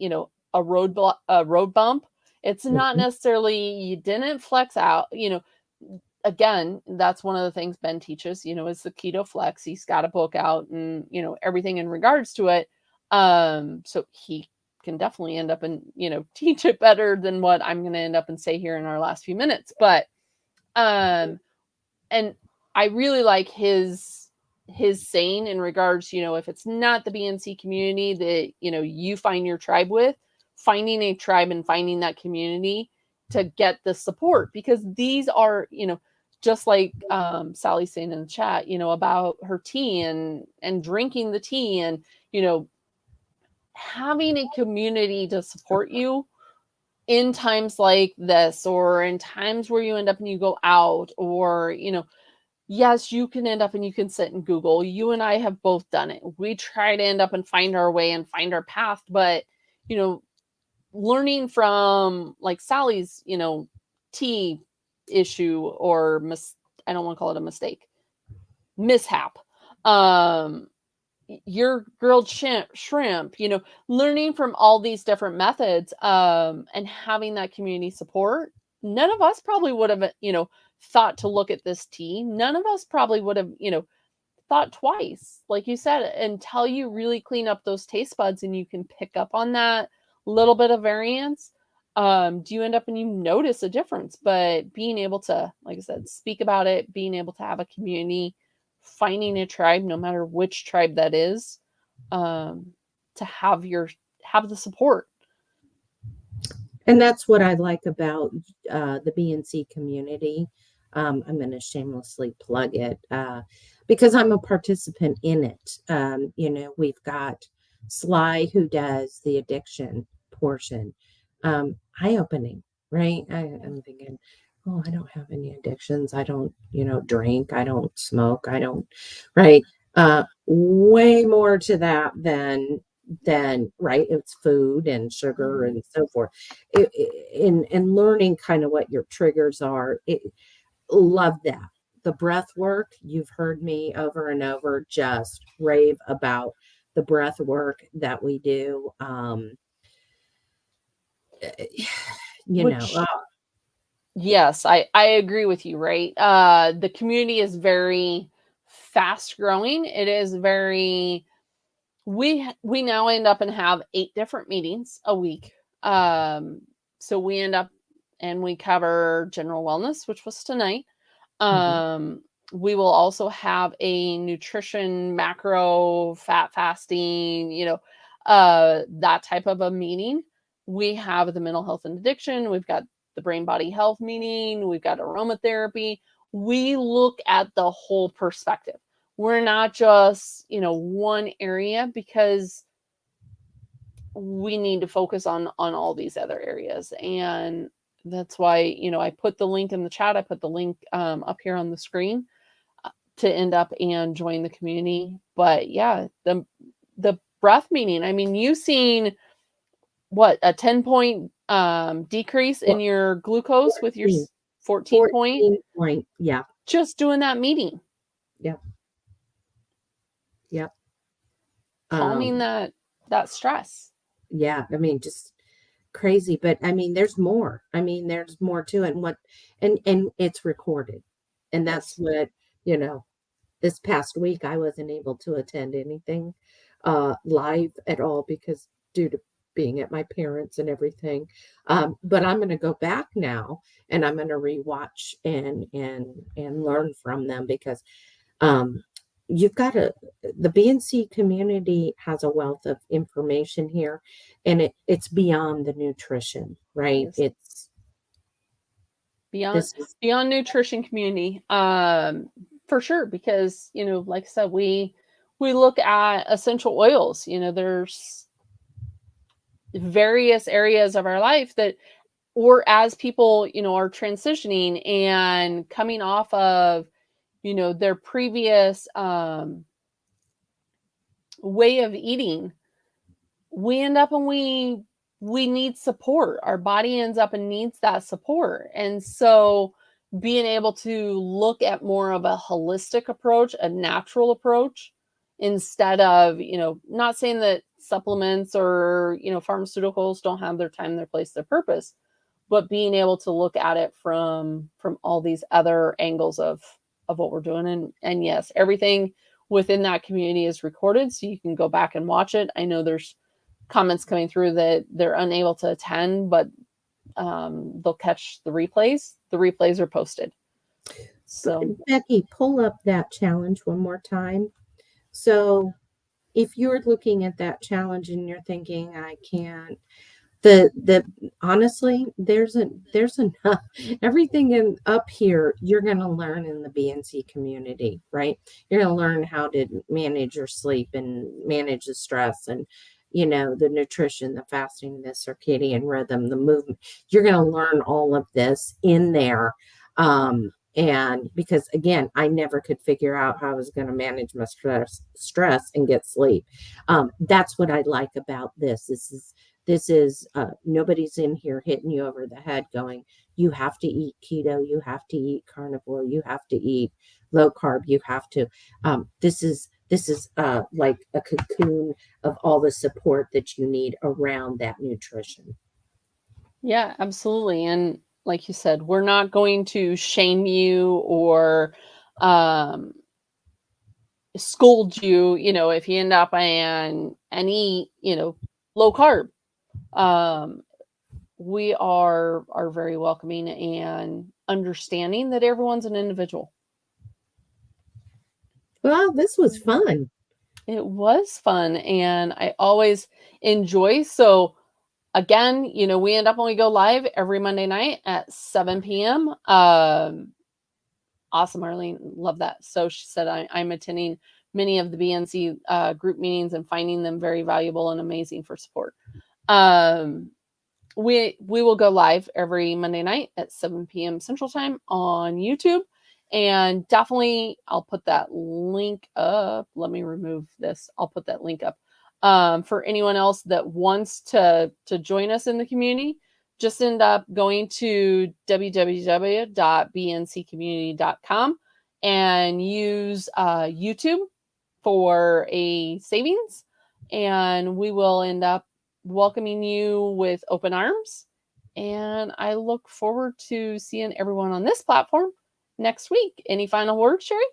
a road bump. It's not Mhm. necessarily you didn't flex out, again, that's one of the things Ben teaches, is the keto flex. He's got a book out and, everything in regards to it. So he can definitely end up and, teach it better than what I'm going to end up and say here in our last few minutes. But, um, and I really like his saying in regards, if it's not the BNC community that, you find your tribe with, finding a tribe and finding that community to get the support, because these are, just like Sally saying in the chat, about her tea and drinking the tea and, you know, having a community to support you in times like this, or in times where you end up and you go out, or, yes, you can end up and you can sit and Google. You and I have both done it. We try to end up and find our way and find our path, but, you know, learning from like Sally's, tea issue or I don't want to call it a mistake, mishap. Um, your grilled shrimp, learning from all these different methods, and having that community support. None of us probably would have, thought to look at this tea. None of us probably would have, thought twice, like you said, until you really clean up those taste buds and you can pick up on that little bit of variance. Do you end up and you notice a difference? But being able to, like I said, speak about it, being able to have a community, finding a tribe, no matter which tribe that is, um, to have the support. And that's what I like about the BNC community. I'm going to shamelessly plug it because I'm a participant in it. We've got Sly, who does the addiction portion. Eye opening, right? I'm thinking, oh, I don't have any addictions. I don't, drink. I don't smoke. I don't, right? Way more to that than right. It's food and sugar Mhm. and so forth. In learning kind of what your triggers are. Love that. The breath work, you've heard me over and over just rave about the breath work that we do. You know, Which, yes, I agree with you, right? The community is very fast growing. It is very we now end up and have 8 different meetings a week. So we end up and we cover general wellness, which was tonight. mhm. Um We will also have a nutrition, macro, fat fasting, that type of a meeting. We have the mental health and addiction. We've got the brain body health meeting. We've got aromatherapy. We look at the whole perspective. We're not just, one area, because we need to focus on all these other areas. And that's why, I put the link in the chat. I put the link up here on the screen to end up and join the community. But yeah, the breath meeting, I mean, you've seen what, a 10-point decrease in your glucose with your 14 point, 14 point. Yeah. just doing that meeting. Yep. Yep. Calming that stress. Yeah. I mean, just crazy, but I mean, there's more. I mean, there's more to it, and it's recorded. And that's what, this past week I wasn't able to attend anything live at all because due to being at my parents and everything. But I'm going to go back now and I'm going to rewatch and learn from them because um, you've got the BNC community has a wealth of information here, and it's beyond the nutrition, right? Yes. It's beyond nutrition community, for sure, because like I said, we look at essential oils. There's various areas of our life that, or as people are transitioning and coming off of their previous way of eating, we end up and we need support. Our body ends up and needs that support. And so being able to look at more of a holistic approach, a natural approach, instead of, not saying that supplements or, pharmaceuticals don't have their time, their place, their purpose, but being able to look at it from all these other angles of what we're doing. And yes, everything within that community is recorded, so you can go back and watch it. I know there's comments coming through that they're unable to attend, but they'll catch the replays. The replays are posted. So Becky, pull up that challenge one more time. So if you're looking at that challenge and you're thinking, I can't, the honestly, there's enough everything in up here you're going to learn in the BNC community, right? You're going to learn how to manage your sleep and manage the stress and the nutrition, the fasting, the circadian rhythm, the movement. You're going to learn all of this in there. And because again, I never could figure out how I was going to manage my stress and get sleep. That's what I like about this. This is nobody's in here hitting you over the head going, you have to eat keto, you have to eat carnivore, you have to eat low carb, you have to. This is like a cocoon of all the support that you need around that nutrition. Yeah, absolutely. And like you said, we're not going to shame you or scold you, if you end up and eat, low carb. We are very welcoming and understanding that everyone's an individual. Well, this was fun. It was fun, and I always enjoy. So again, we end up when we go live every Monday night at 7 p.m. Awesome, Arlene. Love that. So she said, I'm attending many of the BNC group meetings and finding them very valuable and amazing for support. We will go live every Monday night at 7 p.m. Central Time on YouTube. And definitely, I'll put that link up. Let me remove this. I'll put that link up. For anyone else that wants to join us in the community, just end up going to www.bnccommunity.com and use YouTube for a savings. And we will end up welcoming you with open arms. And I look forward to seeing everyone on this platform next week. Any final words, Sherry?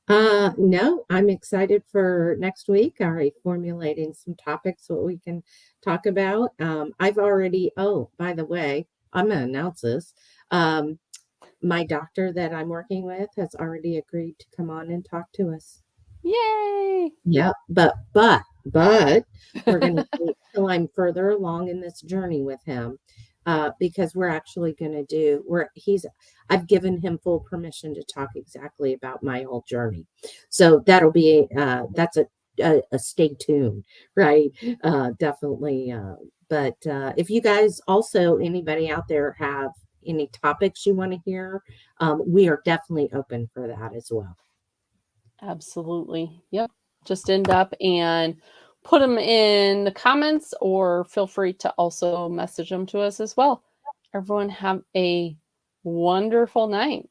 No, I'm excited for next week. Already formulating some topics what we can talk about. I've already, oh, by the way, I'm going to announce this. my doctor that I'm working with has already agreed to come on and talk to us. Yay! Yeah, but we're gonna wait till I'm further along in this journey with him, because we're actually gonna do we're he's I've given him full permission to talk exactly about my whole journey. So that'll be, that's a stay tuned, right? Definitely, but, if you guys also anybody out there have any topics you wanna hear, we are definitely open for that as well. Absolutely. Yep. Just end up and put them in the comments, or feel free to also message them to us as well. Everyone have a wonderful night.